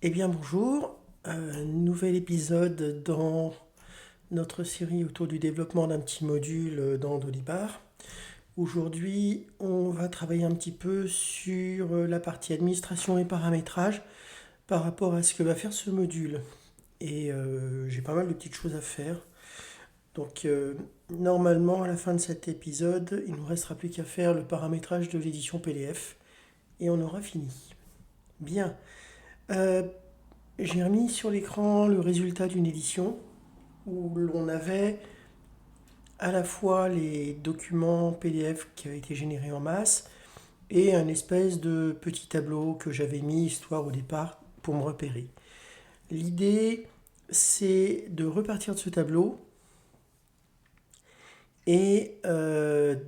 Eh bien bonjour, nouvel épisode dans notre série autour du développement d'un petit module dans Dolibar. Aujourd'hui, on va travailler un petit peu sur la partie administration et paramétrage par rapport à ce que va faire ce module. Et j'ai pas mal de petites choses à faire. Donc normalement, à la fin de cet épisode, il ne nous restera plus qu'à faire le paramétrage de l'édition PDF et on aura fini. Bien. Euh, J'ai remis sur l'écran le résultat d'une édition où l'on avait à la fois les documents PDF qui avaient été générés en masse et un espèce de petit tableau que j'avais mis histoire au départ pour me repérer. L'idée, c'est de repartir de ce tableau et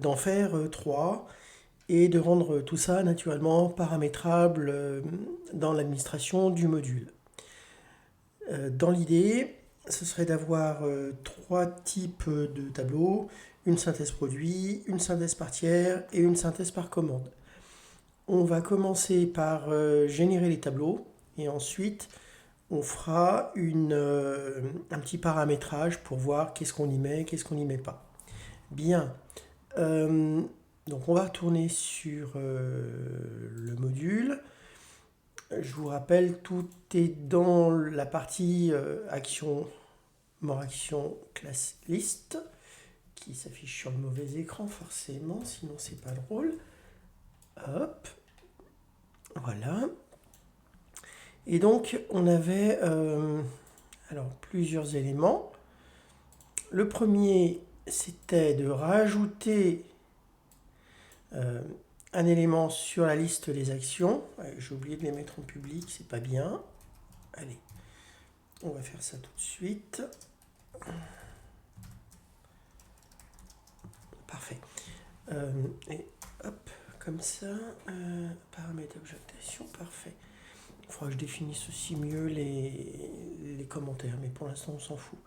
d'en faire trois et de rendre tout ça naturellement paramétrable dans l'administration du module. Dans l'idée, ce serait d'avoir trois types de tableaux, une synthèse produit, une synthèse par tiers et une synthèse par commande. On va commencer par générer les tableaux et ensuite on fera un petit paramétrage pour voir qu'est-ce qu'on y met, qu'est-ce qu'on n'y met pas. Bien. Euh, donc on va retourner sur le module. Je vous rappelle, tout est dans la partie action, mort action, classe liste, qui s'affiche sur le mauvais écran forcément, sinon c'est pas drôle. Hop, voilà. Et donc on avait alors plusieurs éléments. Le premier, c'était de rajouter euh, un élément sur la liste des actions. Ouais, j'ai oublié de les mettre en public, c'est pas bien. Allez, on va faire ça tout de suite. Parfait. Et hop, comme ça, paramètres d'objectation, parfait. Il faudra que je définisse aussi mieux les commentaires, mais pour l'instant, on s'en fout.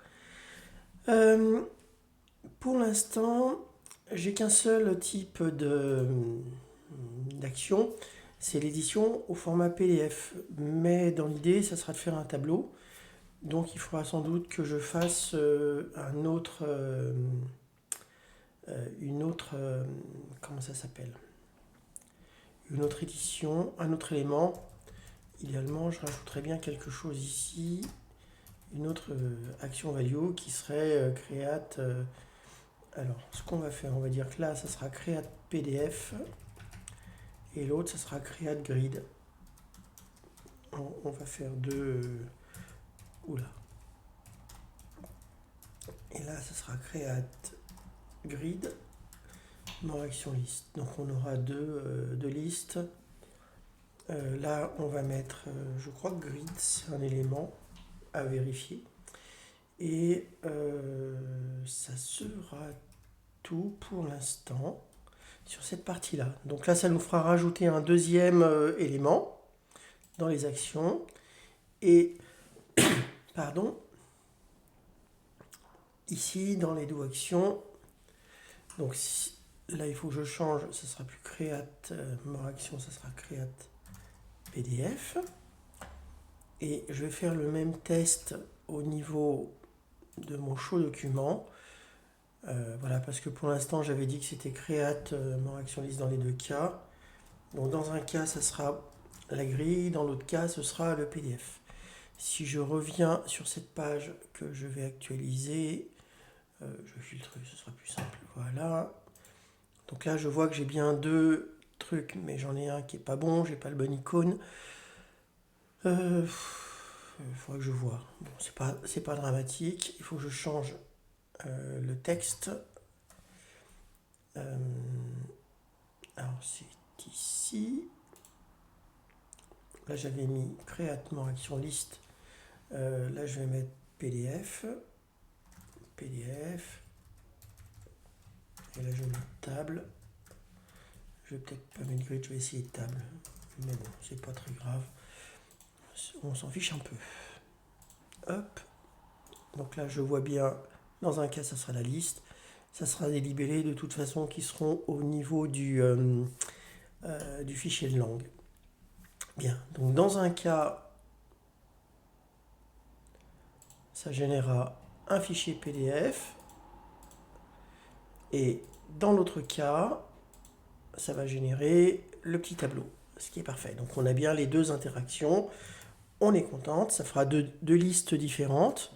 Euh, pour l'instant, j'ai qu'un seul type d'action, c'est l'édition au format PDF. Mais dans l'idée, ça sera de faire un tableau. Donc il faudra sans doute que je fasse une autre, comment ça s'appelle, une autre édition, un autre élément. Idéalement, je rajouterais bien quelque chose ici, une autre action value qui serait create. Alors, ce qu'on va faire, on va dire que là, ça sera create PDF et l'autre, ça sera create grid. On va faire deux. Oula. Et là, ça sera create grid, non action liste. Donc, on aura deux listes. Là, on va mettre, je crois que grid, c'est un élément à vérifier. Et ça sera tout pour l'instant sur cette partie-là. Donc là, ça nous fera rajouter un deuxième élément dans les actions. Et, pardon, ici, dans les deux actions, donc là, il faut que je change, ça sera plus create, mort action, ça sera create PDF. Et je vais faire le même test au niveau de mon show document. Voilà, parce que pour l'instant, j'avais dit que c'était create mort action list dans les deux cas. Donc dans un cas, ça sera la grille, dans l'autre cas, ce sera le PDF. Si je reviens sur cette page que je vais actualiser, je vais filtrer, ce sera plus simple. Voilà. Donc là, je vois que j'ai bien deux trucs, mais j'en ai un qui est pas bon, j'ai pas le bon icône. Il faudra que je vois. Bon, c'est pas dramatique. Il faut que je change le texte. Euh, alors c'est ici. Là, j'avais mis créatement action liste. Là, je vais mettre PDF. PDF. Et là, je vais mettre table. Je vais peut-être pas mettre grid, je vais essayer table. Mais bon, c'est pas très grave. On s'en fiche un peu. Hop. Donc là, je vois bien, dans un cas, ça sera la liste. Ça sera des libellés de toute façon qui seront au niveau du fichier de langue. Bien. Donc dans un cas, ça générera un fichier PDF. Et dans l'autre cas, ça va générer le petit tableau, ce qui est parfait. Donc on a bien les deux interactions. On est contente, ça fera deux listes différentes.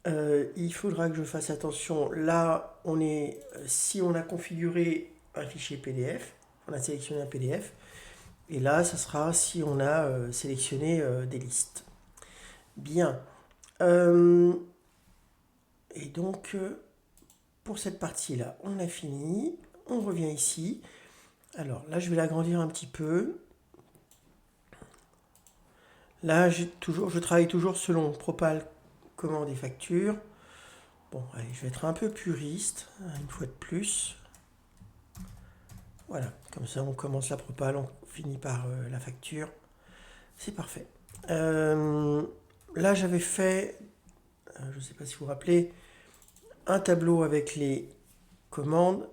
Il faudra que je fasse attention. Là, si on a configuré un fichier PDF, on a sélectionné un PDF. Et là, ça sera si on a sélectionné des listes. Bien. Et donc, pour cette partie-là, on a fini. On revient ici. Alors là, je vais l'agrandir un petit peu. Là, je travaille toujours selon Propal, commande et facture. Bon, allez, je vais être un peu puriste, une fois de plus. Voilà, comme ça on commence la Propal, on finit par la facture. C'est parfait. Là, j'avais fait, je ne sais pas si vous vous rappelez, un tableau avec les commandes,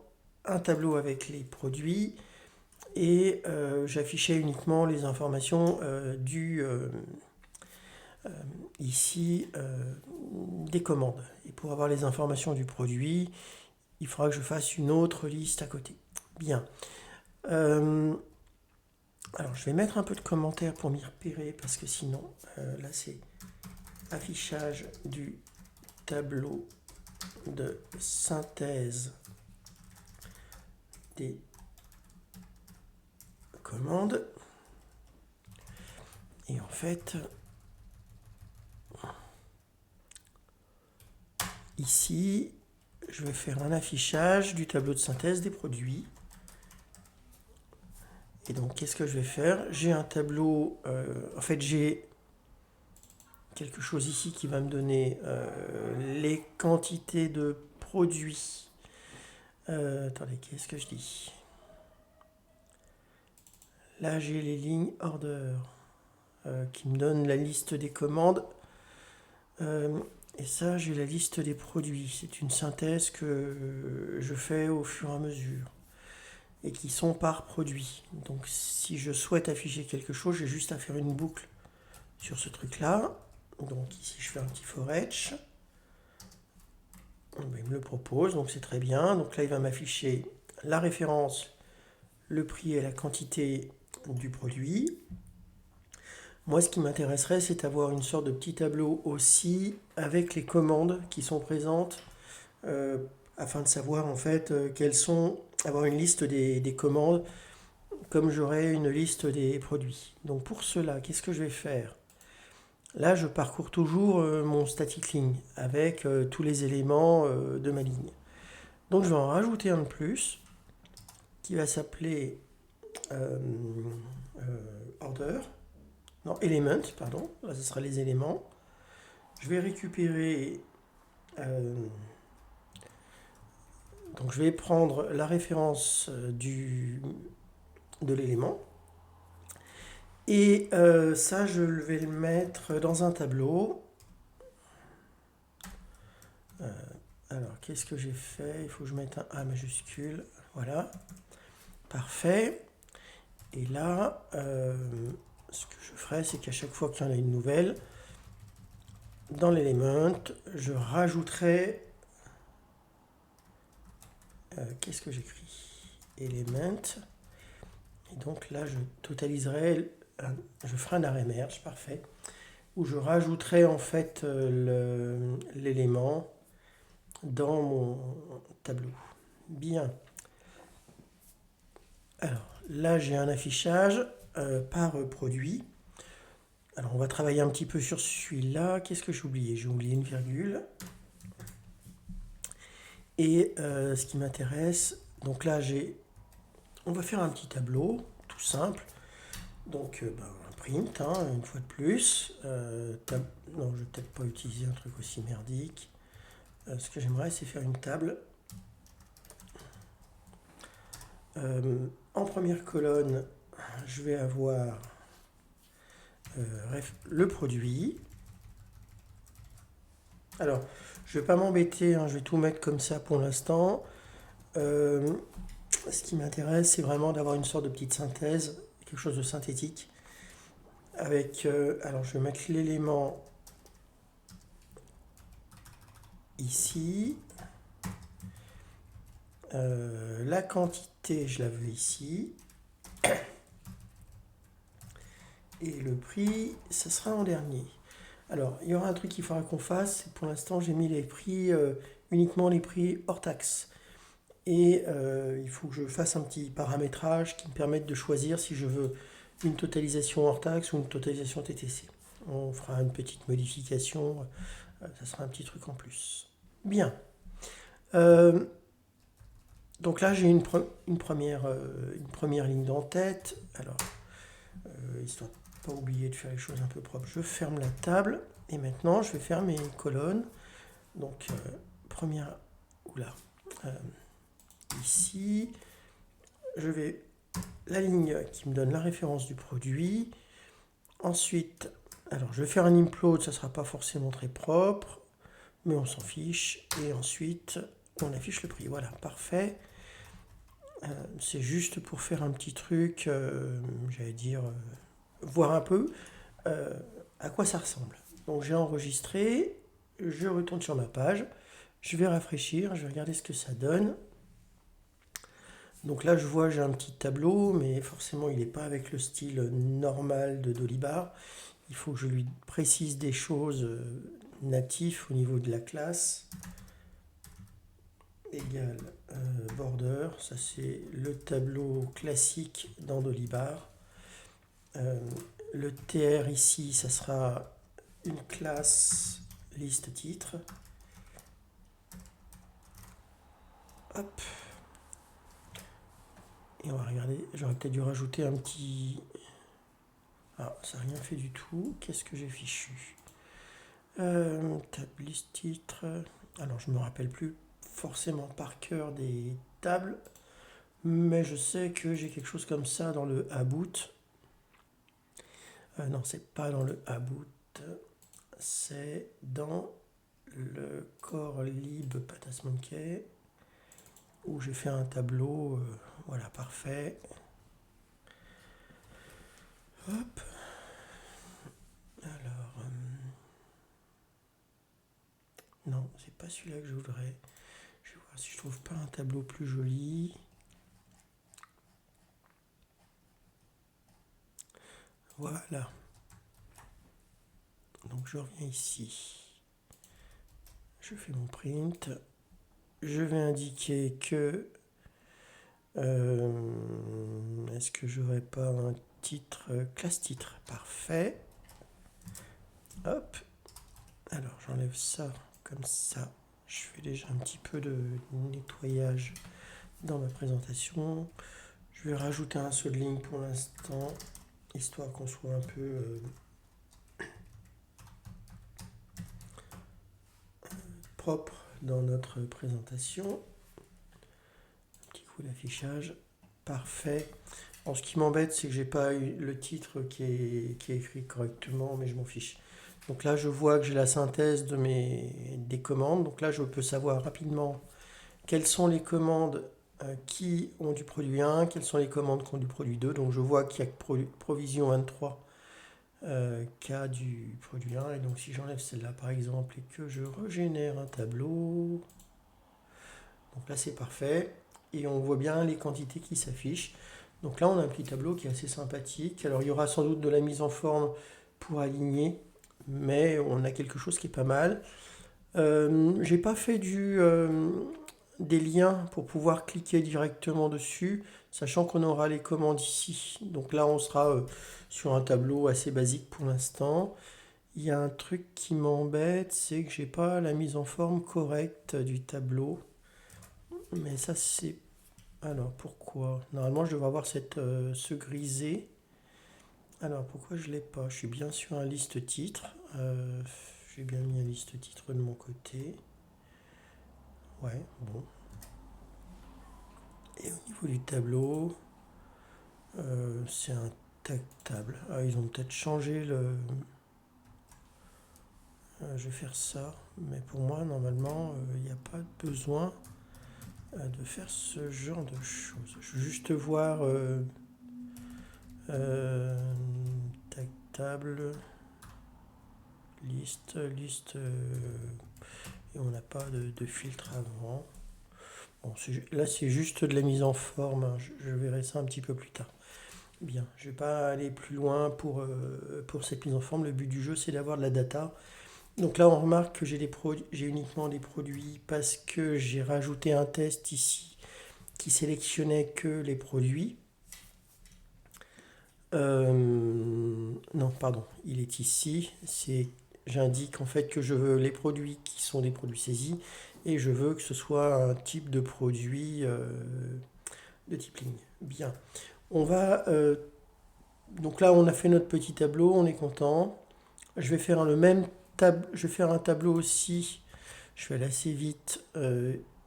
un tableau avec les produits, et j'affichais uniquement les informations ici des commandes. Et pour avoir les informations du produit, il faudra que je fasse une autre liste à côté. Bien. Alors je vais mettre un peu de commentaires pour m'y repérer parce que sinon, là c'est affichage du tableau de synthèse des commandes. Et en fait, ici, je vais faire un affichage du tableau de synthèse des produits. Et donc, qu'est-ce que je vais faire? J'ai un tableau, en fait, j'ai quelque chose ici qui va me donner les quantités de produits. Attendez, qu'est-ce que je dis? Là, j'ai les lignes order qui me donnent la liste des commandes. Et ça, j'ai la liste des produits. C'est une synthèse que je fais au fur et à mesure et qui sont par produit. Donc, si je souhaite afficher quelque chose, j'ai juste à faire une boucle sur ce truc-là. Donc, ici, je fais un petit for each. Il me le propose, donc c'est très bien. Donc là, il va m'afficher la référence, le prix et la quantité du produit. Moi, ce qui m'intéresserait, c'est d'avoir une sorte de petit tableau aussi avec les commandes qui sont présentes afin de savoir en fait quelles sont, avoir une liste des commandes comme j'aurais une liste des produits. Donc pour cela, qu'est-ce que je vais faire? Là, je parcours toujours mon static ling avec tous les éléments de ma ligne. Donc je vais en rajouter un de plus qui va s'appeler order. Non, element, pardon. Là, ce sera les éléments. Je vais récupérer. Donc, je vais prendre la référence de l'élément. Et ça, je vais le mettre dans un tableau. Alors, qu'est-ce que j'ai fait? Il faut que je mette un A majuscule. Voilà. Parfait. Et là, ce que je ferai, c'est qu'à chaque fois qu'il y en a une nouvelle, dans l'élément, je rajouterai. Qu'est-ce que j'écris? Element. Et donc là, je totaliserai, je ferai un arrêt merge, parfait, où je rajouterai en fait l'élément dans mon tableau. Bien. Alors là, j'ai un affichage par produit. Alors on va travailler un petit peu sur celui-là. Qu'est-ce que j'ai oublié? J'ai oublié une virgule. Et ce qui m'intéresse, donc là on va faire un petit tableau, tout simple. Donc un print, une fois de plus. Non, je vais peut-être pas utiliser un truc aussi merdique. Ce que j'aimerais, c'est faire une table. En première colonne, je vais avoir le produit. Alors, je vais pas m'embêter, je vais tout mettre comme ça pour l'instant. Ce qui m'intéresse, c'est vraiment d'avoir une sorte de petite synthèse, quelque chose de synthétique. Avec, alors je vais mettre l'élément ici. La quantité, je la veux ici. Et le prix, ça sera en dernier. Alors, il y aura un truc qu'il faudra qu'on fasse. Pour l'instant, j'ai mis les prix, uniquement les prix hors taxe. Et il faut que je fasse un petit paramétrage qui me permette de choisir si je veux une totalisation hors taxe ou une totalisation TTC. On fera une petite modification, ça sera un petit truc en plus. Bien. Donc là, j'ai une première ligne d'en-tête. Alors, histoire de ne pas oublier de faire les choses un peu propres, je ferme la table. Et maintenant, je vais faire mes colonnes. Donc, première, oula, ici, je vais la ligne qui me donne la référence du produit. Ensuite, alors je vais faire un implode, ça ne sera pas forcément très propre, mais on s'en fiche. Et ensuite, on affiche le prix. Voilà, parfait. C'est juste pour faire un petit truc, j'allais dire, voir un peu à quoi ça ressemble. Donc j'ai enregistré, je retourne sur ma page, je vais rafraîchir, je vais regarder ce que ça donne. Donc là, je vois, j'ai un petit tableau, mais forcément, il n'est pas avec le style normal de Dolibar. Il faut que je lui précise des choses natifs au niveau de la classe. Égal border, ça c'est le tableau classique dans Dolibar. Le TR ici, ça sera une classe liste titre. Hop. Et on va regarder, j'aurais peut-être dû rajouter un petit... Ah, ça n'a rien fait du tout. Qu'est-ce que j'ai fichu? Table liste titre. Alors, je ne me rappelle plus forcément par cœur des tables, mais je sais que j'ai quelque chose comme ça dans le about. Non, c'est pas dans le about, c'est dans le core lib Patas Monkey où j'ai fait un tableau. Voilà, parfait. Hop. Alors, non, c'est pas celui-là que je voudrais. Je vais voir si je trouve pas un tableau plus joli. Voilà. Donc je reviens ici. Je fais mon print. Je vais indiquer que... est-ce que j'aurais pas un titre, classe titre? Parfait. Hop. Alors j'enlève ça comme ça. Je fais déjà un petit peu de nettoyage dans ma présentation. Je vais rajouter un seul ligne pour l'instant, histoire qu'on soit un peu propre dans notre présentation. Un petit coup d'affichage. Parfait. Bon, ce qui m'embête, c'est que j'ai pas eu le titre qui est écrit correctement, mais je m'en fiche. Donc là, je vois que j'ai la synthèse des commandes. Donc là, je peux savoir rapidement quelles sont les commandes qui ont du produit 1, quelles sont les commandes qui ont du produit 2. Donc je vois qu'il y a provision 23 qui a du produit 1. Et donc si j'enlève celle-là par exemple et que je régénère un tableau, donc là c'est parfait. Et on voit bien les quantités qui s'affichent. Donc là on a un petit tableau qui est assez sympathique. Alors il y aura sans doute de la mise en forme pour aligner, mais on a quelque chose qui est pas mal. J'ai pas fait des liens pour pouvoir cliquer directement dessus, sachant qu'on aura les commandes ici. Donc là, on sera sur un tableau assez basique pour l'instant. Il y a un truc qui m'embête, c'est que j'ai pas la mise en forme correcte du tableau. Mais ça, c'est... Alors, pourquoi? Normalement, je devrais avoir ce grisé. Alors, pourquoi je l'ai pas? Je suis bien sur un liste titre. J'ai bien mis un liste titre de mon côté. Ouais, bon. Et au niveau du tableau, c'est un table. Ah, ils ont peut-être changé le... je vais faire ça, mais pour moi, normalement, il n'y a pas besoin de faire ce genre de choses. Je veux juste voir table, liste. et on n'a pas de filtre avant. Bon, là, c'est juste de la mise en forme, hein. Je verrai ça un petit peu plus tard. Bien, je ne vais pas aller plus loin pour cette mise en forme. Le but du jeu, c'est d'avoir de la data. Donc là, on remarque que j'ai uniquement des produits parce que j'ai rajouté un test ici qui sélectionnait que les produits. Non, pardon, il est ici. J'indique en fait que je veux les produits qui sont des produits saisis et je veux que ce soit un type de produit de type ligne. Bien. On va donc là, on a fait notre petit tableau, on est content. Je vais faire je vais faire un tableau aussi. Je vais aller assez vite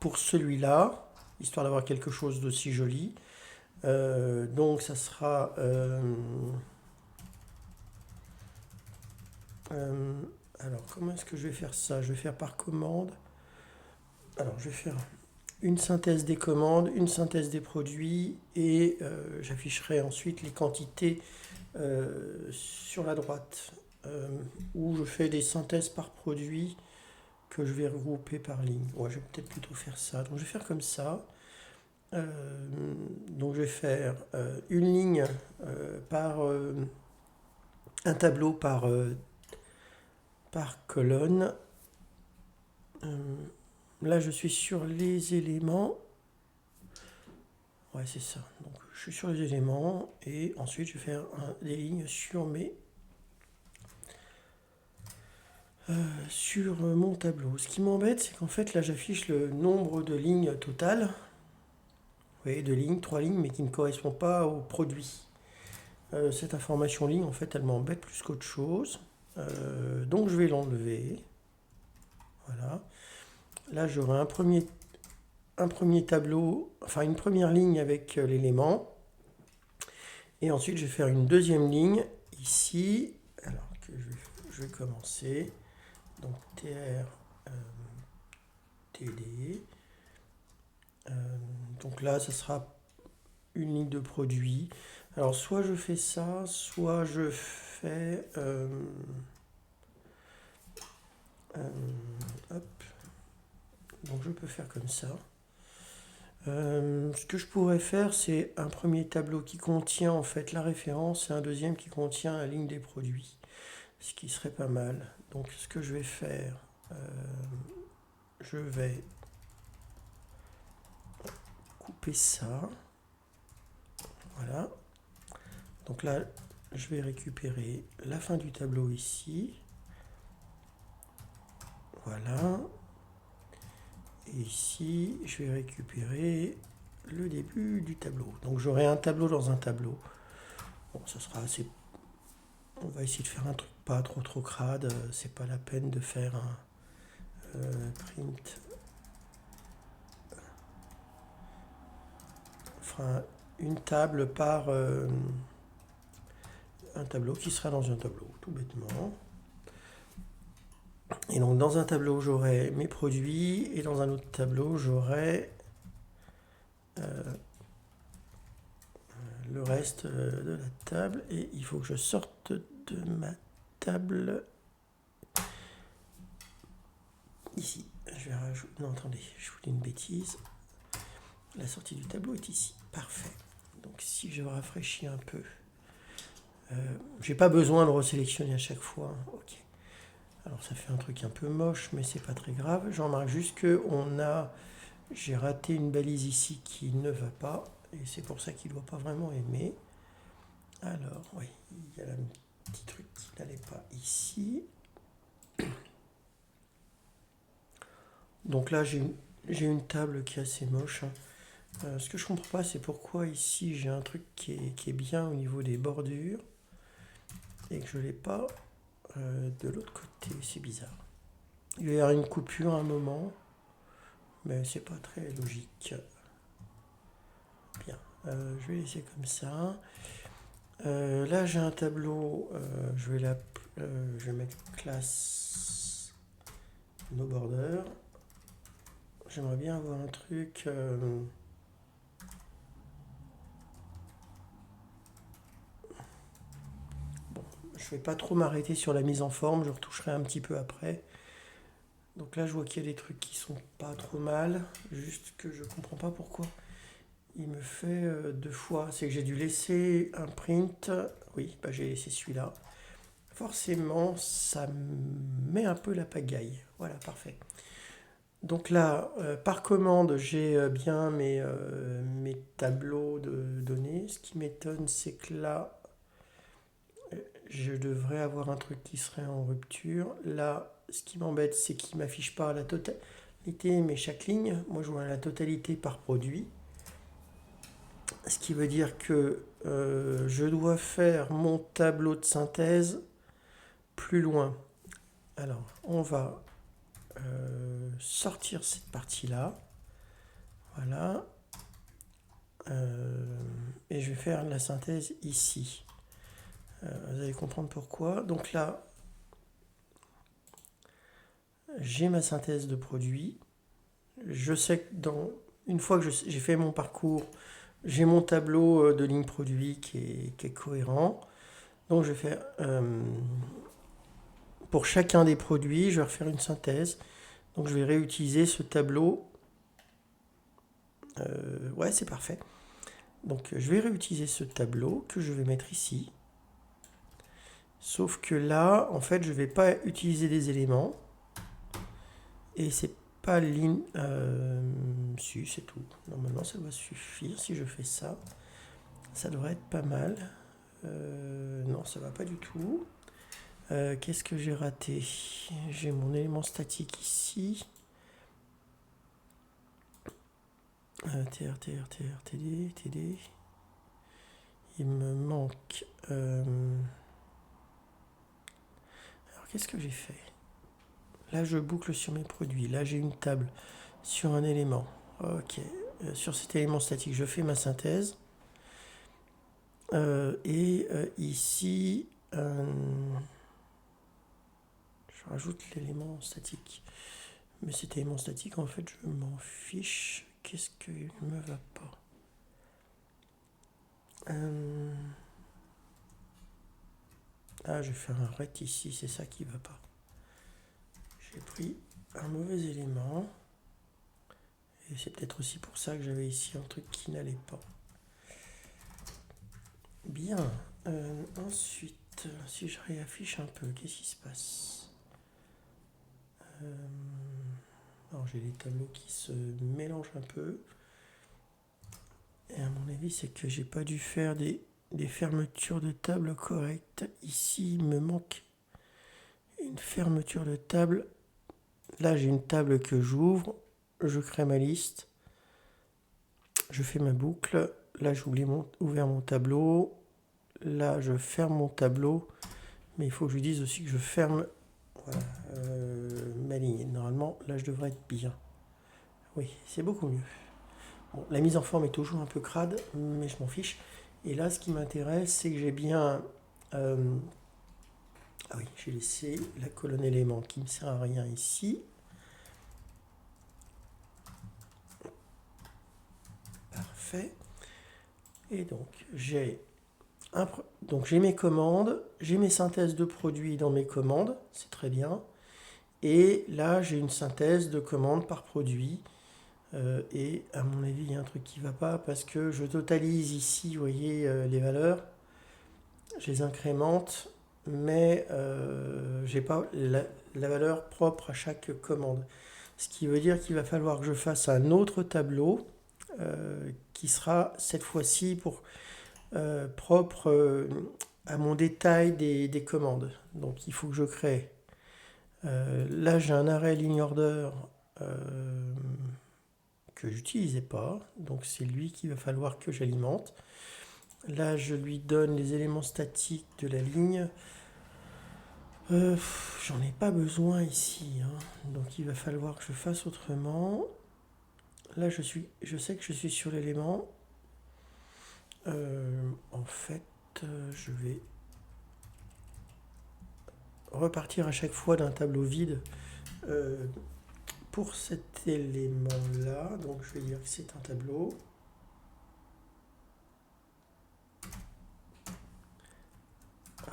pour celui-là, histoire d'avoir quelque chose d'aussi joli. Donc ça sera alors comment est-ce que je vais faire ça? Je vais faire par commande. Alors je vais faire une synthèse des commandes, une synthèse des produits et j'afficherai ensuite les quantités sur la droite où je fais des synthèses par produit que je vais regrouper par ligne. Ouais, je vais peut-être plutôt faire ça. Donc je vais faire comme ça. Donc je vais faire une ligne par un tableau par colonne. Là je suis sur les éléments. Ouais, c'est ça. Donc je suis sur les éléments et ensuite je vais faire des lignes sur mon tableau. Ce qui m'embête, c'est qu'en fait là j'affiche le nombre de lignes totales. Vous voyez, 2 lignes, 3 lignes, mais qui ne correspondent pas au produit. Cette information ligne, en fait, elle m'embête plus qu'autre chose. Donc je vais l'enlever. Voilà. Là, j'aurai un premier tableau, enfin une première ligne avec l'élément. Et ensuite, je vais faire une deuxième ligne ici. Alors que je vais commencer. Donc TR, TD. Donc là, ça sera une ligne de produit. Alors soit je fais ça, soit je fais... hop. Donc je peux faire comme ça. Ce que je pourrais faire, c'est un premier tableau qui contient en fait la référence et un deuxième qui contient la ligne des produits. Ce qui serait pas mal. Donc ce que je vais faire, je vais couper ça. Voilà. Donc là, je vais récupérer la fin du tableau ici. Voilà. Et ici, je vais récupérer le début du tableau. Donc j'aurai un tableau dans un tableau. Bon, ça sera assez... On va essayer de faire un truc pas trop crade. C'est pas la peine de faire un print. On fera une table par un tableau qui sera dans un tableau, tout bêtement. Et donc dans un tableau, j'aurai mes produits et dans un autre tableau, j'aurai le reste de la table. Et il faut que je sorte de ma table ici. Je vais rajouter... Non, attendez, je vous dis une bêtise. La sortie du tableau est ici. Parfait. Donc si je rafraîchis un peu, j'ai pas besoin de resélectionner à chaque fois. Ok. Alors ça fait un truc un peu moche, mais c'est pas très grave. J'en remarque juste que j'ai raté une balise ici qui ne va pas, et c'est pour ça qu'il ne doit pas vraiment aimer. Alors, oui, il y a un petit truc qui n'allait pas ici. Donc là, j'ai une table qui est assez moche. Ce que je comprends pas, c'est pourquoi ici j'ai un truc qui est bien au niveau des bordures et que je l'ai pas de l'autre côté. C'est bizarre. Il va y avoir une coupure à un moment, mais c'est pas très logique. Bien, je vais laisser comme ça. Là, j'ai un tableau. Je vais mettre classe no border. J'aimerais bien avoir un truc. Bon, je vais pas trop m'arrêter sur la mise en forme. Je retoucherai un petit peu après. Donc là, je vois qu'il y a des trucs qui sont pas trop mal, juste que je comprends pas pourquoi il me fait deux fois. C'est que j'ai dû laisser un print. Oui, bah, j'ai laissé celui-là. Forcément, ça met un peu la pagaille. Voilà, parfait. Donc là, par commande, j'ai bien mes tableaux de données. Ce qui m'étonne, c'est que là, je devrais avoir un truc qui serait en rupture. Là, ce qui m'embête, c'est qu'il ne m'affiche pas la totalité, mais chaque ligne. Moi, je vois la totalité par produit. Ce qui veut dire que je dois faire mon tableau de synthèse plus loin. Alors, on va sortir cette partie-là. Voilà. Et je vais faire la synthèse ici. Vous allez comprendre pourquoi. Donc là, j'ai ma synthèse de produit. Je sais que une fois que j'ai fait mon parcours, j'ai mon tableau de ligne produit qui est cohérent. Donc je vais faire, pour chacun des produits, je vais refaire une synthèse. Donc je vais réutiliser ce tableau. Ouais, c'est parfait. Donc je vais réutiliser ce tableau que je vais mettre ici. Sauf que là, en fait, je ne vais pas utiliser des éléments. Et c'est pas ligne. Si, c'est tout. Normalement, ça doit suffire. Si je fais ça, ça devrait être pas mal. Non, ça va pas du tout. Qu'est-ce que j'ai raté? J'ai mon élément statique ici. TD, TD. Il me manque. Alors, qu'est-ce que j'ai fait? Là, je boucle sur mes produits. Là, j'ai une table sur un élément. Ok. Sur cet élément statique, je fais ma synthèse. Et ici, je rajoute l'élément statique. Mais cet élément statique, en fait, je m'en fiche. Qu'est-ce qu'il ne me va pas? Ah, je vais faire un ret ici, c'est ça qui ne va pas. J'ai pris un mauvais élément. Et c'est peut-être aussi pour ça que j'avais ici un truc qui n'allait pas. Bien. Ensuite, si je réaffiche un peu, qu'est-ce qui se passe? Alors j'ai les tableaux qui se mélangent un peu. Et à mon avis, c'est que j'ai pas dû faire des fermetures de table correctes. Ici, il me manque une fermeture de table. Là, j'ai une table que j'ouvre. Je crée ma liste. Je fais ma boucle. Là, j'ai ouvert mon tableau. Là, je ferme mon tableau. Mais il faut que je dise aussi que je ferme voilà, ma ligne. Normalement, là, je devrais être bien. Oui, c'est beaucoup mieux. Bon, la mise en forme est toujours un peu crade, mais je m'en fiche. Et là, ce qui m'intéresse, c'est que j'ai bien... ah oui, j'ai laissé la colonne élément qui ne me sert à rien ici. Parfait. Et donc, j'ai mes commandes, j'ai mes synthèses de produits dans mes commandes, c'est très bien. Et là, j'ai une synthèse de commandes par produit. Et à mon avis, il y a un truc qui ne va pas parce que je totalise ici, vous voyez, les valeurs. Je les incrémente, mais je n'ai pas la valeur propre à chaque commande. Ce qui veut dire qu'il va falloir que je fasse un autre tableau qui sera cette fois-ci propre à mon détail des commandes. Donc il faut que je crée. Là, j'ai un array ligne order que j'utilisais pas, donc c'est lui qu'il va falloir que j'alimente. Là, je lui donne les éléments statiques de la ligne. J'en ai pas besoin ici, hein. Donc il va falloir que je fasse autrement. Là, je sais que je suis sur l'élément. En fait, je vais repartir à chaque fois d'un tableau vide pour cet élément-là. Donc je vais dire que c'est un tableau.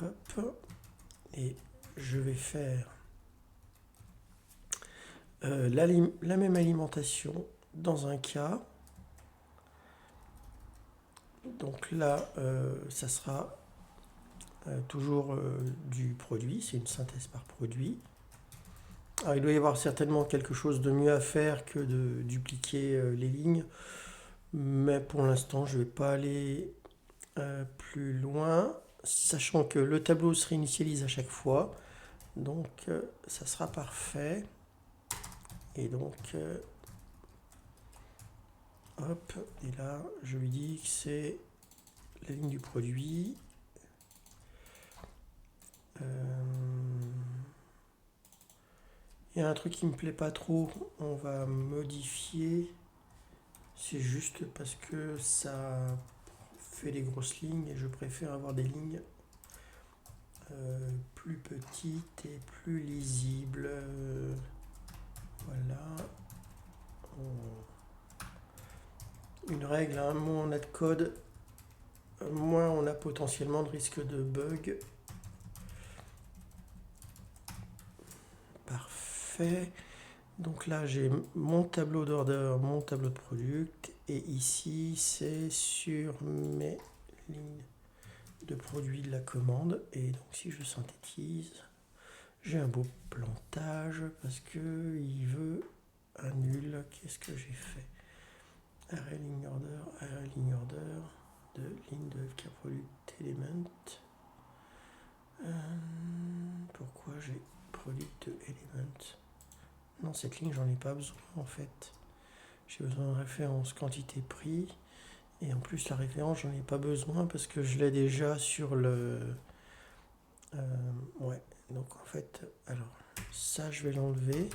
Hop. Et je vais faire la même alimentation dans un cas. Donc là, ça sera toujours du produit, c'est une synthèse par produit. Alors, il doit y avoir certainement quelque chose de mieux à faire que de dupliquer les lignes, mais pour l'instant, je ne vais pas aller plus loin, sachant que le tableau se réinitialise à chaque fois, donc ça sera parfait. Et donc, hop, et là, je lui dis que c'est la ligne du produit. Il y a un truc qui me plaît pas trop, on va modifier. C'est juste parce que ça fait des grosses lignes et je préfère avoir des lignes plus petites et plus lisibles. Voilà. Une règle, hein, moins on a de code, moins on a potentiellement de risque de bug. Parfait. Donc là, j'ai mon tableau d'order, mon tableau de product. Et ici, c'est sur mes lignes de produits de la commande. Et donc, si je synthétise, j'ai un beau plantage parce que il veut un nul. Qu'est-ce que j'ai fait? Array ligne order de ligne de FK product element. Pourquoi j'ai product element? Non, cette ligne, j'en ai pas besoin en fait. J'ai besoin de référence quantité prix. Et en plus, la référence, j'en ai pas besoin parce que je l'ai déjà sur le. Ouais, donc en fait, alors, ça, je vais l'enlever.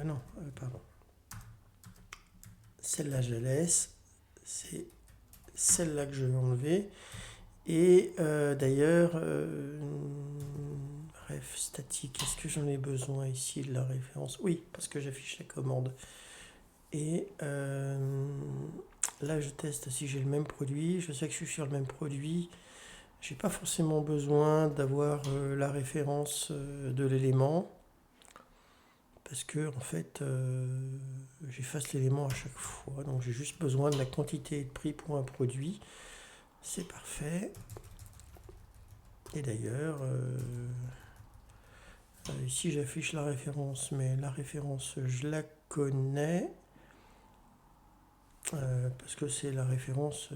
Non, pardon. Celle-là, je la laisse. C'est celle-là que je vais enlever. Et d'ailleurs, ref statique, est-ce que j'en ai besoin ici de la référence? Oui, parce que j'affiche la commande. Et là, je teste si j'ai le même produit. Je sais que je suis sur le même produit. J'ai pas forcément besoin d'avoir la référence de l'élément. Parce que, en fait, j'efface l'élément à chaque fois. Donc, j'ai juste besoin de la quantité de prix pour un produit. C'est parfait. Et d'ailleurs, ici, j'affiche la référence. Mais la référence, je la connais. Parce que c'est la référence.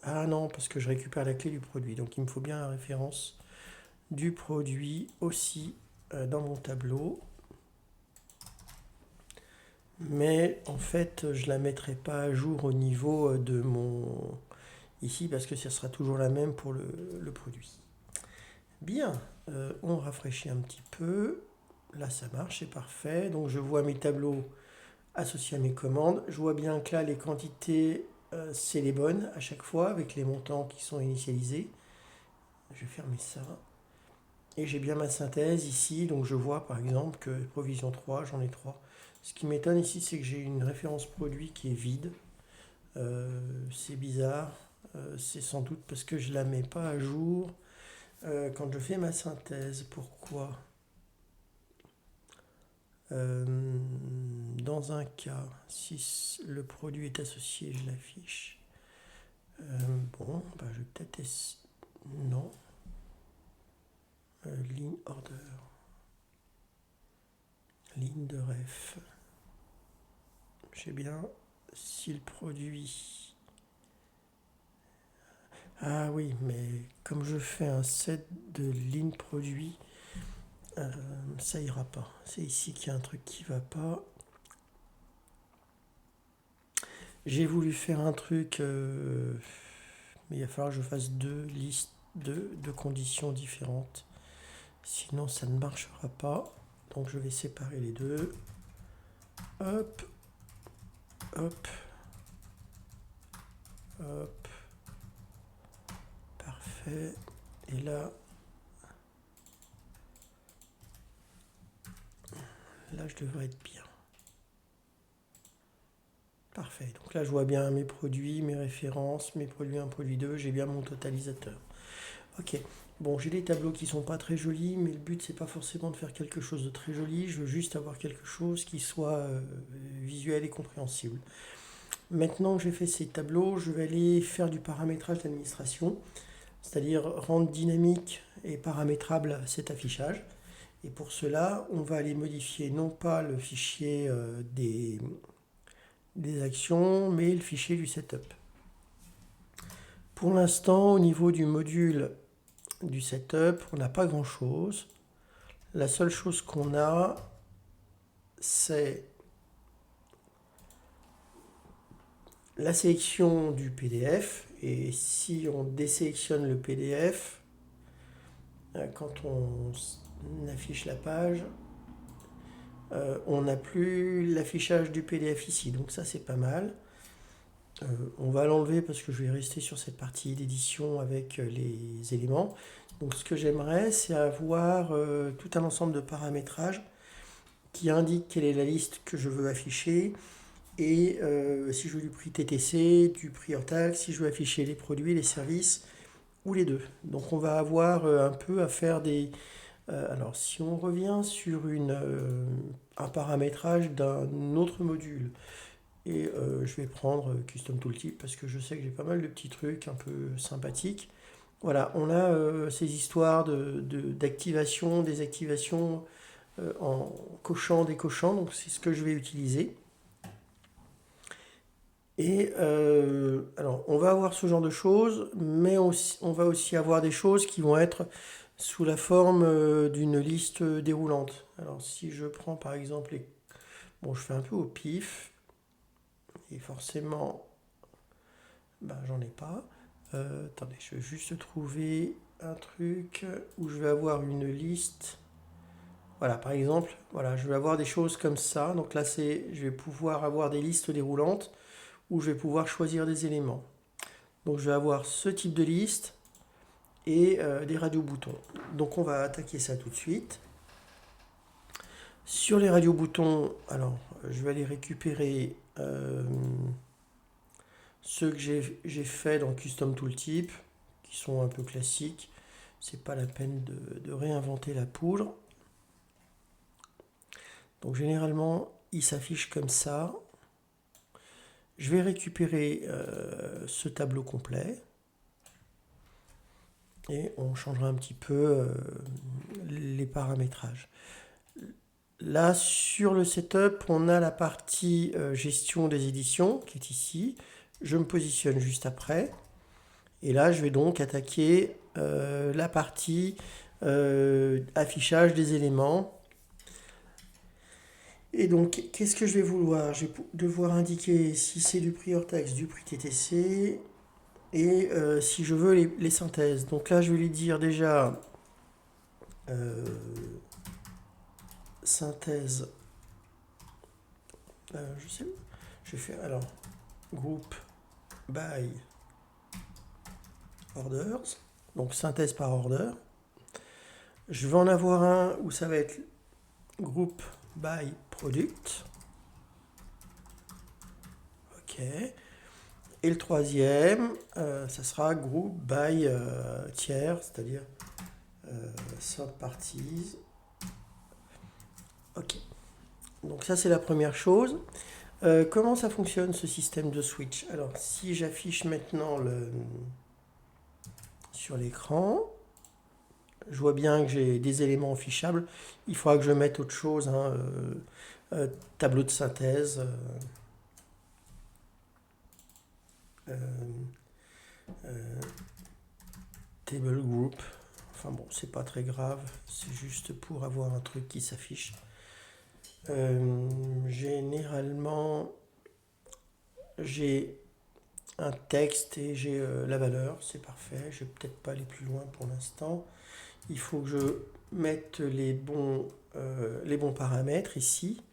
Ah non, parce que je récupère la clé du produit. Donc il me faut bien la référence du produit aussi dans mon tableau. Mais en fait, je ne la mettrai pas à jour au niveau de mon. Ici, parce que ça sera toujours la même pour le produit. Bien, on rafraîchit un petit peu. Là, ça marche, c'est parfait. Donc je vois mes tableaux associé à mes commandes. Je vois bien que là, les quantités, c'est les bonnes à chaque fois, avec les montants qui sont initialisés. Je vais fermer ça. Et j'ai bien ma synthèse ici, donc je vois par exemple que provision 3, j'en ai 3. Ce qui m'étonne ici, c'est que j'ai une référence produit qui est vide. C'est bizarre. C'est sans doute parce que je ne la mets pas à jour quand je fais ma synthèse. Pourquoi? Dans un cas, si le produit est associé, je l'affiche. Bon, bah, je vais peut-être non. Ligne order. Ligne de ref. J'ai bien si le produit. Ah oui, mais comme je fais un set de lignes produits, ça ira pas. C'est ici qu'il y a un truc qui va pas. J'ai voulu faire un truc, mais il va falloir que je fasse deux listes de conditions différentes. Sinon, ça ne marchera pas. Donc, je vais séparer les deux. Hop, hop, hop. Parfait. Et là, je devrais être bien. Parfait. Donc là, je vois bien mes produits, mes références, mes produits 1, produit 2. J'ai bien mon totalisateur. Ok. Bon, j'ai des tableaux qui sont pas très jolis, mais le but c'est pas forcément de faire quelque chose de très joli, je veux juste avoir quelque chose qui soit visuel et compréhensible. Maintenant que j'ai fait ces tableaux, je vais aller faire du paramétrage d'administration, c'est-à-dire rendre dynamique et paramétrable cet affichage. Et pour cela, on va aller modifier non pas le fichier des actions, mais le fichier du setup. Pour l'instant, au niveau du module du setup, on n'a pas grand-chose. La seule chose qu'on a, c'est la sélection du PDF. Et si on désélectionne le PDF, quand on affiche la page, on n'a plus l'affichage du PDF ici. Donc ça, c'est pas mal. On va l'enlever parce que je vais rester sur cette partie d'édition avec les éléments. Donc ce que j'aimerais, c'est avoir tout un ensemble de paramétrages qui indiquent quelle est la liste que je veux afficher et si je veux du prix TTC, du prix hors taxe, si je veux afficher les produits, les services ou les deux. Donc on va avoir un peu à faire des... alors si on revient sur un paramétrage d'un autre module, et je vais prendre Custom Tooltip parce que je sais que j'ai pas mal de petits trucs un peu sympathiques. Voilà, on a ces histoires d'activation, désactivation en cochant, décochant, donc c'est ce que je vais utiliser. Et alors, on va avoir ce genre de choses, mais on va aussi avoir des choses qui vont être sous la forme d'une liste déroulante. Alors, si je prends par exemple bon, je fais un peu au pif, et forcément, ben, j'en ai pas. Attendez, je vais juste trouver un truc où je vais avoir une liste. Voilà, par exemple, voilà, je vais avoir des choses comme ça. Donc là, je vais pouvoir avoir des listes déroulantes où je vais pouvoir choisir des éléments. Donc je vais avoir ce type de liste et des radio-boutons. Donc on va attaquer ça tout de suite. Sur les radio-boutons, alors je vais aller récupérer ceux que j'ai fait dans Custom Tooltip, qui sont un peu classiques. C'est pas la peine de réinventer la poudre. Donc généralement, il s'affiche comme ça. Je vais récupérer ce tableau complet et on changera un petit peu les paramétrages. Là, sur le setup, on a la partie gestion des éditions qui est ici. Je me positionne juste après. Et là, je vais donc attaquer la partie affichage des éléments. Et donc, qu'est-ce que je vais vouloir? Je vais devoir indiquer si c'est du prix hors taxe, du prix TTC, et si je veux les synthèses. Donc là, je vais lui dire déjà synthèse. Je sais, je vais faire alors group by orders, donc synthèse par order. Je vais en avoir un où ça va être group by product. Ok. Et le troisième, ça sera group by tiers, c'est-à-dire sub-parties. Ok. Donc ça, c'est la première chose. Comment ça fonctionne ce système de switch? Alors, si j'affiche maintenant sur l'écran, je vois bien que j'ai des éléments affichables. Il faudra que je mette autre chose, hein, tableau de synthèse. Table group. Enfin bon, c'est pas très grave. C'est juste pour avoir un truc qui s'affiche. Généralement, j'ai un texte et j'ai la valeur. C'est parfait. Je vais peut-être pas aller plus loin pour l'instant. Il faut que je mette les bons paramètres ici.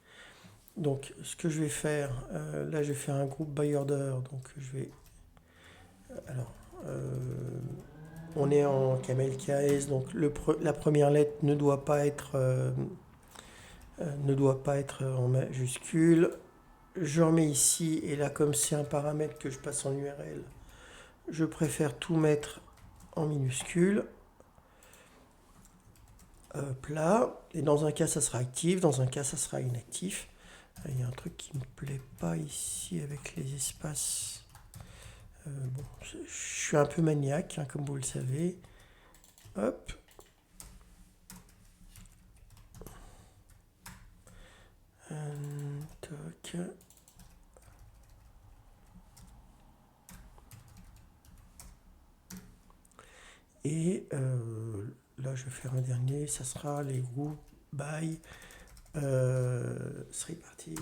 Donc, ce que je vais faire, là, je vais faire un groupe by order. Donc, je vais. Alors, on est en camel case. Donc, la première lettre ne doit pas être en majuscule. Je remets ici. Et là, comme c'est un paramètre que je passe en URL, je préfère tout mettre en minuscule. Hop là. Et dans un cas, ça sera actif, dans un cas, ça sera inactif. Il y a un truc qui me plaît pas ici avec les espaces. Bon, je suis un peu maniaque, hein, comme vous le savez. Hop. Toc. Et là, je vais faire un dernier. Ça sera les groupes by reparted.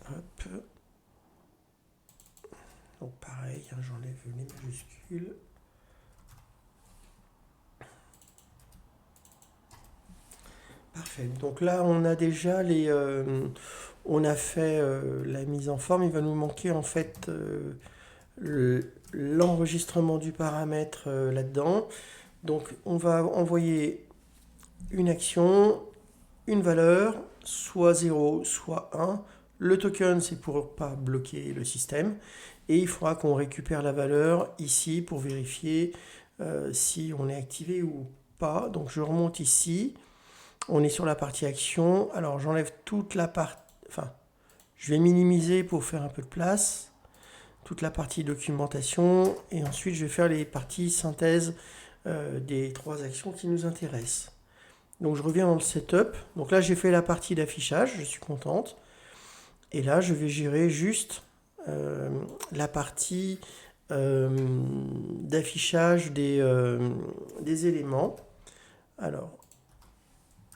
Hop. Donc pareil, hein, j'enlève les majuscules. Parfait. Donc là, on a déjà on a fait la mise en forme. Il va nous manquer en fait l'enregistrement du paramètre là-dedans. Donc on va envoyer une action, une valeur, soit 0, soit 1. Le token, c'est pour pas bloquer le système. Et il faudra qu'on récupère la valeur ici pour vérifier si on est activé ou pas. Donc je remonte ici. On est sur la partie action. Alors j'enlève toute la partie... Enfin, je vais minimiser pour faire un peu de place. Toute la partie documentation. Et ensuite, je vais faire les parties synthèse des 3 actions qui nous intéressent. Donc je reviens dans le setup. Donc là, j'ai fait la partie d'affichage. Je suis contente. Et là, je vais gérer juste la partie d'affichage des éléments. Alors,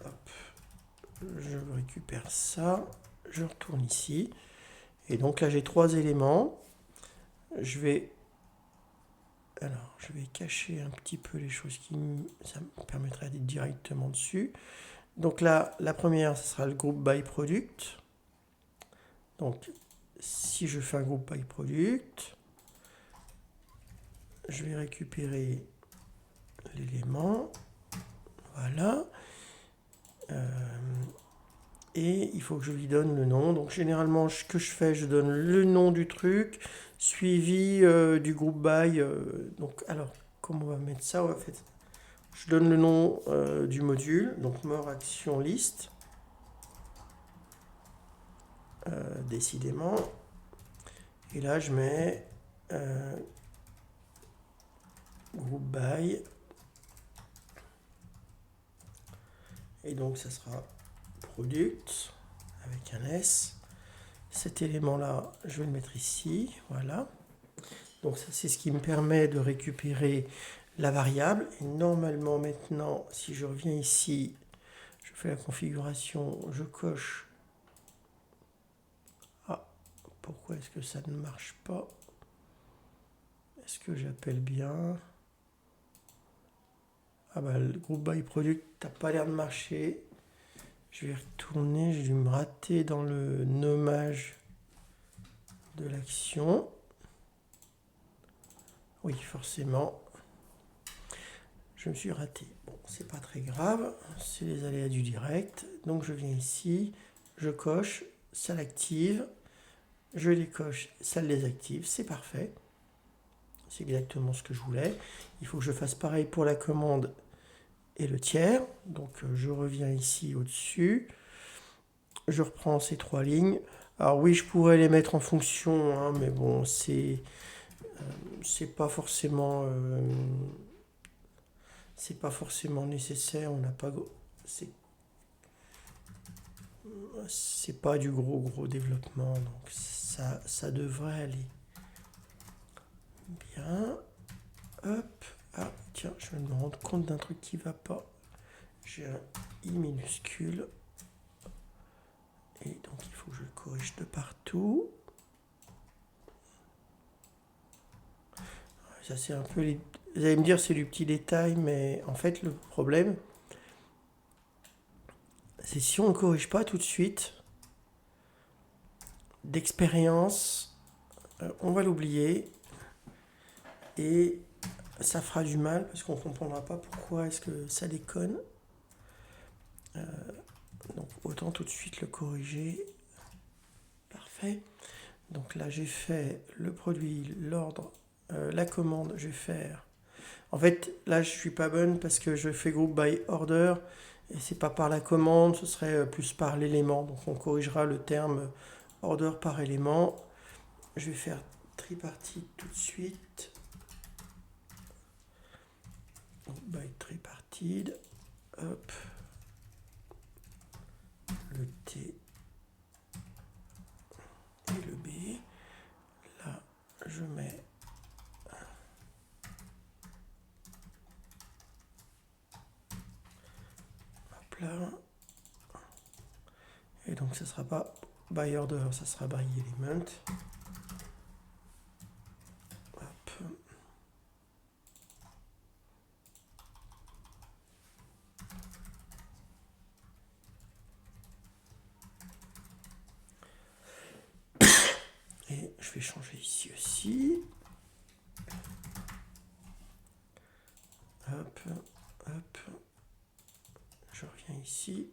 hop, je récupère ça. Je retourne ici. Et donc là, j'ai 3 éléments. Je vais cacher un petit peu les choses ça me permettra d'être directement dessus. Donc là, la première, ce sera le groupe by product. Donc, si je fais un groupe by product, je vais récupérer l'élément. Voilà. Et il faut que je lui donne le nom. Donc, généralement, ce que je fais, je donne le nom du truc, suivi du groupe by. Donc, alors, comment on va mettre ça? Je donne le nom du module, donc more action list. Décidément. Et là, je mets group by. Et donc, ça sera product avec un S. Cet élément-là, je vais le mettre ici. Voilà. Donc, ça, c'est ce qui me permet de récupérer la variable. Et normalement, maintenant, si je reviens ici, je fais la configuration, je coche. Ah, pourquoi est-ce que ça ne marche pas? Est-ce que j'appelle bien? Ah bah le groupe by product n'a pas l'air de marcher. Je vais retourner, j'ai dû me rater dans le nommage de l'action. Oui, forcément. Je me suis raté. Bon, c'est pas très grave, c'est les aléas du direct. Donc je viens ici, je coche, ça l'active. Je les coche, ça le désactive, c'est parfait. C'est exactement ce que je voulais. Il faut que je fasse pareil pour la commande et le tiers. Donc je reviens ici au-dessus. Je reprends ces 3 lignes. Alors oui, je pourrais les mettre en fonction, hein, mais bon, c'est pas forcément nécessaire. On n'a pas c'est pas du gros développement, donc ça devrait aller bien. Hop. Ah tiens, je vais me rendre compte d'un truc qui va pas. J'ai un I minuscule. Et donc il faut que je le corrige de partout. Ça c'est un peu... Vous allez me dire c'est du petit détail, mais en fait le problème, c'est si on ne corrige pas tout de suite, d'expérience, on va l'oublier. Et ça fera du mal parce qu'on ne comprendra pas pourquoi est-ce que ça déconne. Donc autant tout de suite le corriger. Parfait. Donc là j'ai fait le produit, l'ordre, la commande, je vais faire En fait, là, je suis pas bonne parce que je fais group by order et c'est pas par la commande, ce serait plus par l'élément. Donc, on corrigera le terme order par élément. Je vais faire tripartite tout de suite. Group by tripartite. Hop. Le T et le B. Là, je mets hop là. Et donc, ça sera pas by order, ça sera by element. Hop. Et je vais changer ici aussi. Hop, hop. Je reviens ici.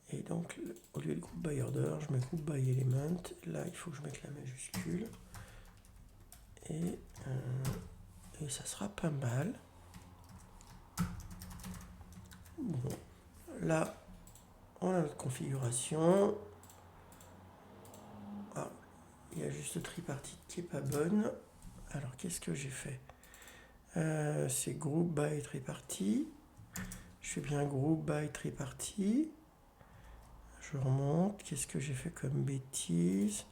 Et donc, au lieu de group by order, je mets group by element. Là, il faut que je mette la majuscule. Et ça sera pas mal. Bon, là, on a notre configuration. Ah, il y a juste tripartite qui est pas bonne. Alors, qu'est-ce que j'ai fait? C'est group by tripartite. Je fais bien group by tripartite. Je remonte. Qu'est-ce que j'ai fait comme bêtise?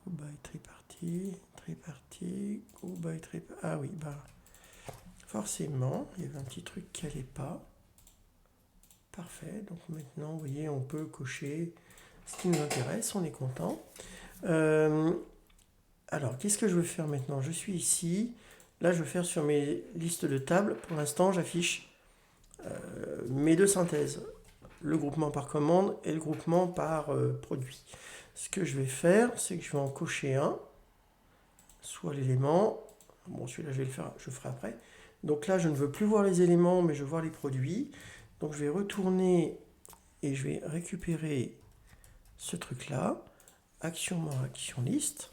Group by tripartite, tripartite, group by tripartite. Ah oui, bah forcément, il y avait un petit truc qui n'allait pas. Parfait. Donc maintenant, vous voyez, on peut cocher ce qui nous intéresse. On est content. Alors, qu'est-ce que je veux faire maintenant? Je suis ici. Là, je veux faire sur mes listes de tables. Pour l'instant, j'affiche mes deux synthèses. Le groupement par commande et le groupement par produit. Ce que je vais faire, c'est que je vais en cocher un. Soit l'élément. Bon, celui-là, je vais le faire, je ferai après. Donc là, je ne veux plus voir les éléments, mais je veux voir les produits. Donc je vais retourner et je vais récupérer ce truc-là. Action mort, action liste.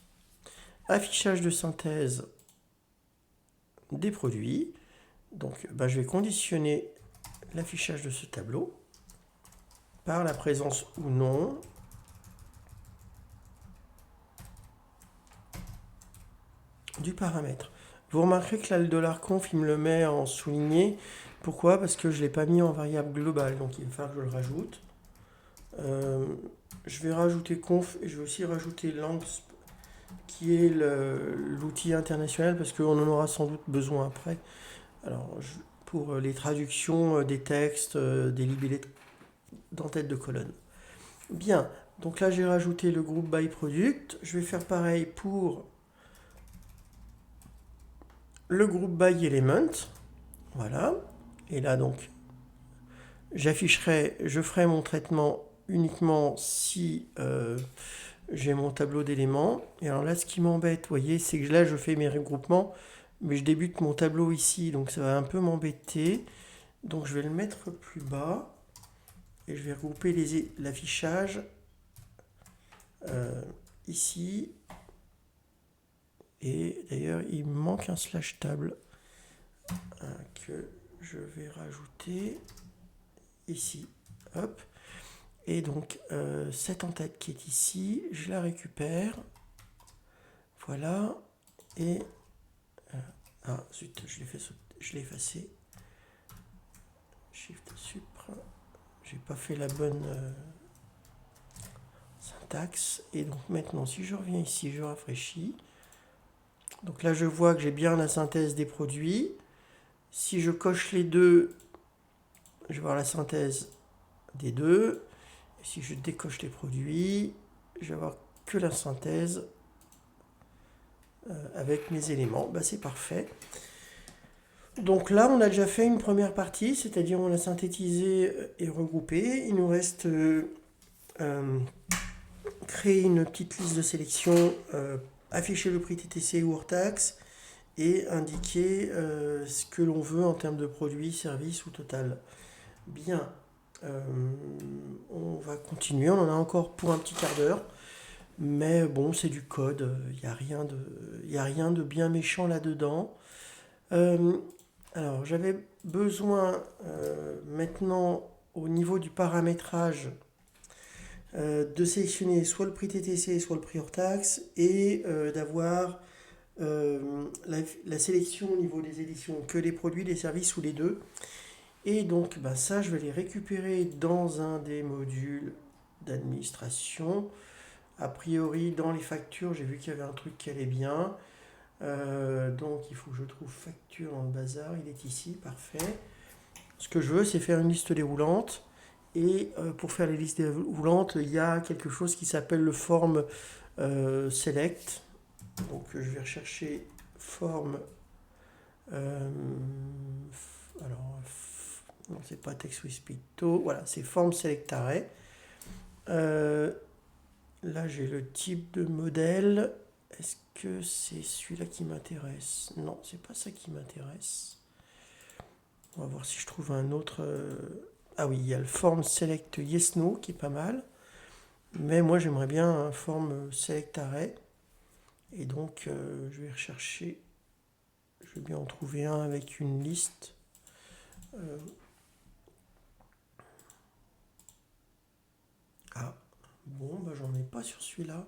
Affichage de synthèse des produits. Donc je vais conditionner l'affichage de ce tableau par la présence ou non du paramètre. Vous remarquerez que là, le $conf, il me le met en souligné. Pourquoi? Parce que je ne l'ai pas mis en variable globale. Donc, il va falloir que je le rajoute. Je vais rajouter conf et je vais aussi rajouter langs, qui est l'outil international, parce qu'on en aura sans doute besoin après. Alors, pour les traductions des textes, des libellés d'entête de colonne. Bien. Donc là, j'ai rajouté le groupe by product. Je vais faire pareil pour le groupe by element. Voilà. Et là, donc, je ferai mon traitement uniquement si j'ai mon tableau d'éléments. Et alors là, ce qui m'embête, vous voyez, c'est que là, je fais mes regroupements, mais je débute mon tableau ici, donc ça va un peu m'embêter. Donc, je vais le mettre plus bas et je vais regrouper l'affichage ici. Et d'ailleurs, il me manque un slash table que je vais rajouter ici. Hop. Et donc, cette en-tête qui est ici, je la récupère. Voilà. Et... ah, zut, je l'ai effacé. Shift Supr. J'ai pas fait la bonne syntaxe. Et donc maintenant, si je reviens ici, je rafraîchis. Donc là, je vois que j'ai bien la synthèse des produits. Si je coche les deux, je vais voir la synthèse des deux. Et si je décoche les produits, je vais avoir que la synthèse avec mes éléments. C'est parfait. Donc là, on a déjà fait une première partie, c'est-à-dire on a synthétisé et regroupé. Il nous reste créer une petite liste de sélection, afficher le prix TTC ou hors taxe et indiquer ce que l'on veut en termes de produits, services ou total. Bien, on va continuer, on en a encore pour un petit quart d'heure, mais bon, c'est du code, il n'y a rien de bien méchant là-dedans. Euh, alors, j'avais besoin maintenant au niveau du paramétrage de sélectionner soit le prix TTC, soit le prix hors taxe et d'avoir la sélection au niveau des éditions, que les produits, les services ou les deux. Et donc, bah, ça, je vais les récupérer dans un des modules d'administration. A priori, dans les factures, j'ai vu qu'il y avait un truc qui allait bien. Donc, il faut que je trouve facture dans le bazar. Il est ici, parfait. Ce que je veux, c'est faire une liste déroulante. Et pour faire les listes déroulantes, il y a quelque chose qui s'appelle le form select. Donc, je vais rechercher form. euh, alors, non, c'est pas text with picto. Voilà, c'est form select array. Euh, Là, j'ai le type de modèle. Est-ce que c'est celui-là qui m'intéresse? Non, c'est pas ça qui m'intéresse. On va voir si je trouve un autre. Ah oui, il y a le form select yes no qui est pas mal. Mais moi, j'aimerais bien un form select array. Et donc, je vais rechercher. Je vais bien en trouver un avec une liste. Euh, ah, bon, bah, j'en ai pas sur celui-là.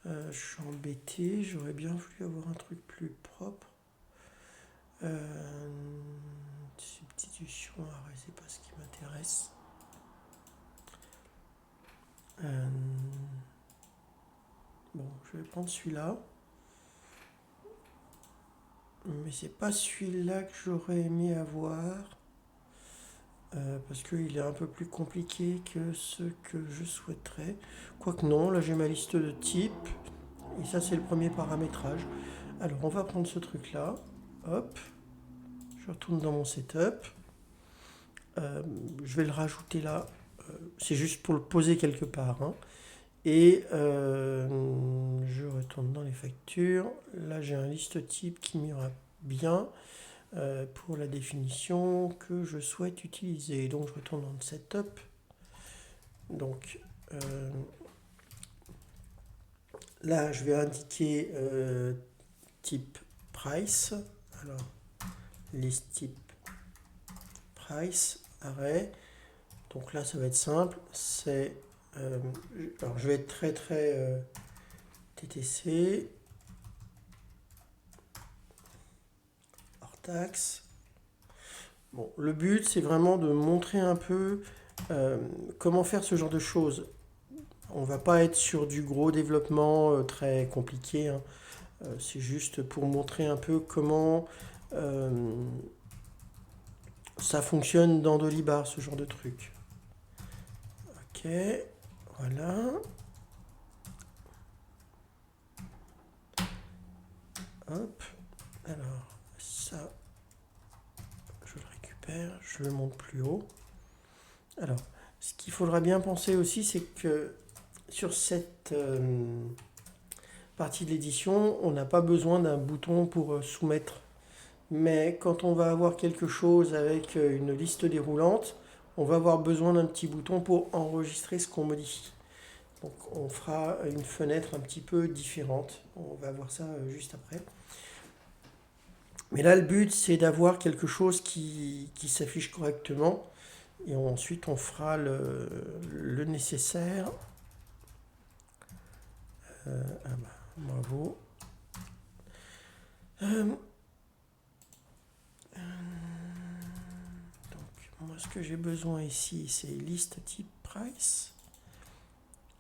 Je suis embêté. J'aurais bien voulu avoir un truc plus propre. Substitution, c'est pas ce qui m'intéresse. Bon, je vais prendre celui-là. Mais c'est pas celui-là que j'aurais aimé avoir. Parce qu'il est un peu plus compliqué que ce que je souhaiterais. Quoique non, là j'ai ma liste de types. Et ça c'est le premier paramétrage. Alors on va prendre ce truc-là. Hop. Je retourne dans mon setup. Je vais le rajouter là. C'est juste pour le poser quelque part. Hein. Et je retourne dans les factures. Là, j'ai un liste type qui m'ira bien pour la définition que je souhaite utiliser. Donc, je retourne dans le setup. Donc, là, je vais indiquer type price. Alors, liste type price, array. Donc là, ça va être simple. C'est alors, je vais être très TTC, hors taxe. Bon, le but, c'est vraiment de montrer un peu comment faire ce genre de choses. On va pas être sur du gros développement très compliqué. Hein. C'est juste pour montrer un peu comment ça fonctionne dans Dolibar, ce genre de truc. Ok, voilà. Hop. Alors, ça, je le récupère, je le monte plus haut. Alors, ce qu'il faudra bien penser aussi, c'est que sur cette partie de l'édition, on n'a pas besoin d'un bouton pour soumettre. Mais quand on va avoir quelque chose avec une liste déroulante, on va avoir besoin d'un petit bouton pour enregistrer ce qu'on modifie. Donc on fera une fenêtre un petit peu différente. On va voir ça juste après. Mais là, le but, c'est d'avoir quelque chose qui s'affiche correctement. Et ensuite, on fera le nécessaire. Bravo. Donc, moi, ce que j'ai besoin ici, c'est liste type price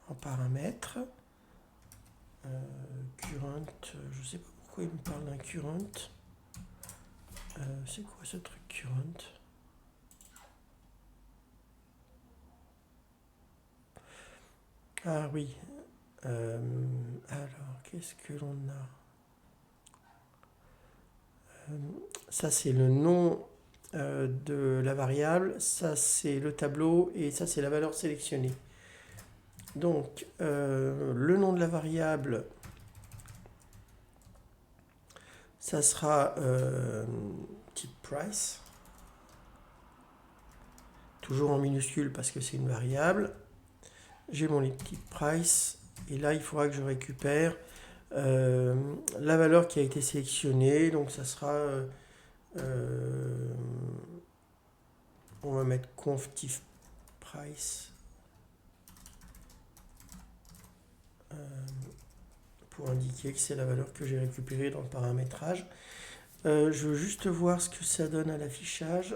en paramètres. Current, je ne sais pas pourquoi il me parle d'un current. C'est quoi ce truc current? Ah oui. Alors, qu'est-ce que l'on a? Ça, c'est le nom de la variable. Ça, c'est le tableau. Et ça, c'est la valeur sélectionnée. Donc, le nom de la variable, ça sera type price. Toujours en minuscule parce que c'est une variable. J'ai mon type price. Et là, il faudra que je récupère la valeur qui a été sélectionnée. Donc, ça sera Euh, on va mettre conf diff price pour indiquer que c'est la valeur que j'ai récupérée dans le paramétrage. Je veux juste voir ce que ça donne à l'affichage.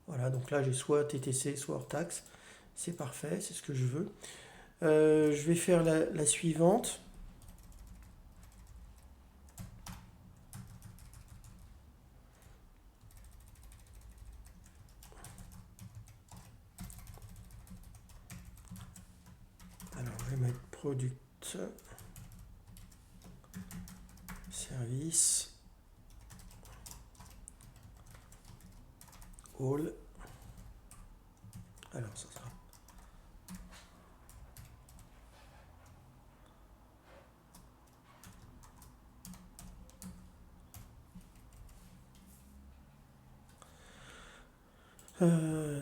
Voilà, donc là j'ai soit TTC, soit hors taxe. C'est parfait, c'est ce que je veux. Je vais faire la suivante. Alors je vais mettre product, service, all. Alors ça sera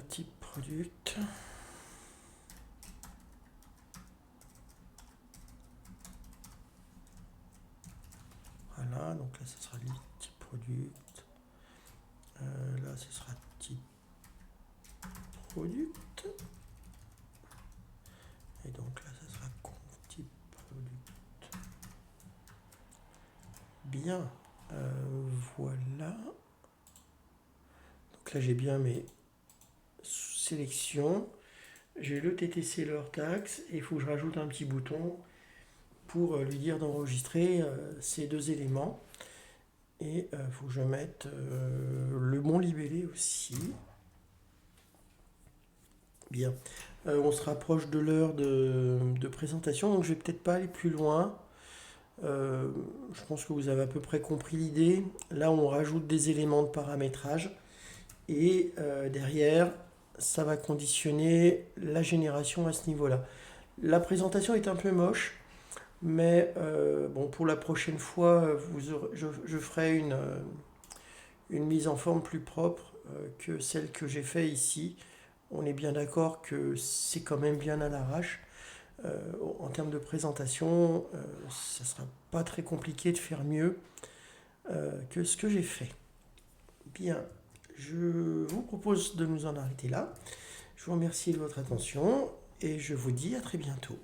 type product. Voilà, donc là ce sera type product. Là ce sera type product. Et donc là ce sera conf type product. Bien, voilà. Donc là j'ai bien mes sélections. J'ai le TTC, le hors taxe, et il faut que je rajoute un petit bouton pour lui dire d'enregistrer ces deux éléments. Et il faut que je mette le bon libellé aussi. Bien. On se rapproche de l'heure de présentation, donc je vais peut-être pas aller plus loin. Je pense que vous avez à peu près compris l'idée. Là, on rajoute des éléments de paramétrage et derrière, ça va conditionner la génération à ce niveau-là. La présentation est un peu moche, mais bon, pour la prochaine fois, je ferai une mise en forme plus propre que celle que j'ai fait ici. On est bien d'accord que c'est quand même bien à l'arrache. En termes de présentation, ça ne sera pas très compliqué de faire mieux que ce que j'ai fait. Bien, je vous propose de nous en arrêter là. Je vous remercie de votre attention et je vous dis à très bientôt.